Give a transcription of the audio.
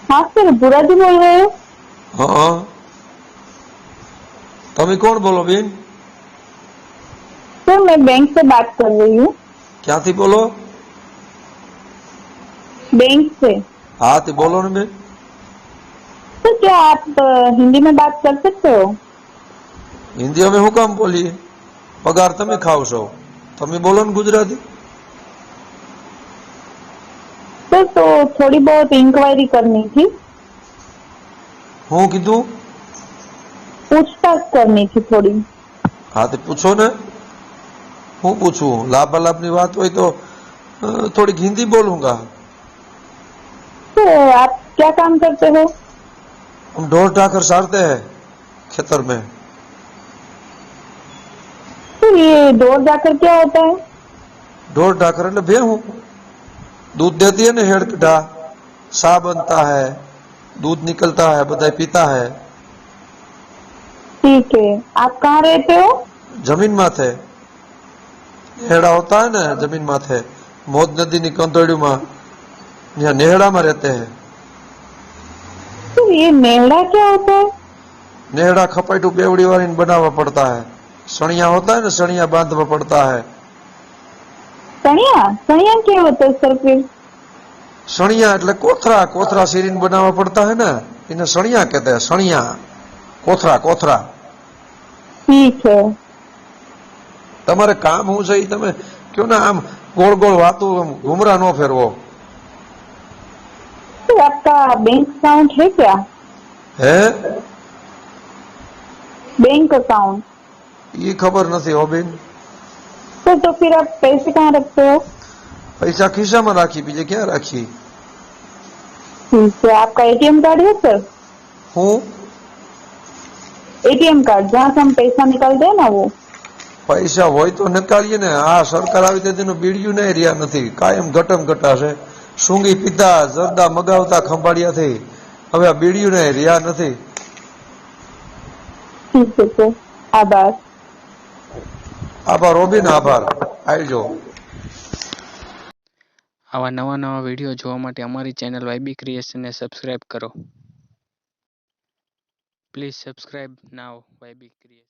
हाँ सर, बुरा जी बोल रहे हो? हाँ, તમે કોણ બોલો બેન? सर मैं बैंक से बात कर रही हूँ। ક્યાંથી બોલો? बैंक से। હા તે બોલો ને બેન। सर क्या आप हिंदी में बात कर सकते हो? હિન્દી અમે શું કામ બોલીએ? પગાર તમે ખાવ છો, તમે બોલો ને ગુજરાતી। सर तो थोड़ी बहुत इंक्वायरी करनी थी, હું કીધું? पूछताछ करनी थी थोड़ी। હા તે પૂછો ને। હું પૂછું? લાભાલાભની વાત હોય તો થોડીક હિન્દી બોલુંગા। तो आप क्या काम करते हो? हम ढोर ढाकर सारते हैं खेतर में। तो ये ढोर जाकर क्या होता है? ढोर ढाकर એટલે ભેહું दूध देती है ना, हेड़ कटा सा बनता है, दूध निकलता है, बधाई पीता है। ठीक है, आप कहाँ रहते हो? जमीन माथे नेहड़ा होता है ना, जमीन माथे मोज नदी ની કંતોડીમાં यहाँ नेहड़ा में रहते हैं। तो ये नेहड़ा क्या होता है? नेहड़ा खपाटू बेवड़ी वाली बनावा पड़ता है। सणिया होता है ना, सणिया बांधवा पड़ता है। सणिया? सणिया क्या होता है सर फिर? सणिया એટલે કોથરા, કોથરા सीरीन बनावा पड़ता है ना, इन्हें सणिया कहते हैं। सणिया कोथरा कोथरा। ठीक है। તમારે કામ શું છે એ તમે કયો ને, આમ ગોળ ગોળ વાતો ઘુમરા નો ફેરવો। तो आपका बैंक अकाउंट है क्या? હે? Bank account? એ ખબર નથી હો બેન। तो फिर आप पैसे कहाँ रखते हो? પૈસા ખિસ્સામાં રાખી, બીજે ક્યાં રાખી? ठीक है, आपका एटीएम कार्ड है सर? હું एटीएम कार्ड जहाँ से हम पैसा निकालते हैं ना वो। પૈસા હોય તો નકારીએ ને। આ સરકાર આવી તેનું બીડિયું નહીં રહ્યા નથી, કાયમ ઘટમ ઘટાશે। સૂંગી પીતા જરદા મગાવતા ખંભાળિયાથી હવે આ બીડિયું નહીં રહ્યા નથી। ठीक है सर, आभार। આભાર રોબિન, આભાર। આવજો। આવા નવા નવા વિડીયો જોવા માટે અમારી ચેનલ YB ક્રિએશનને સબસ્ક્રાઇબ કરો. Please subscribe now YB creation.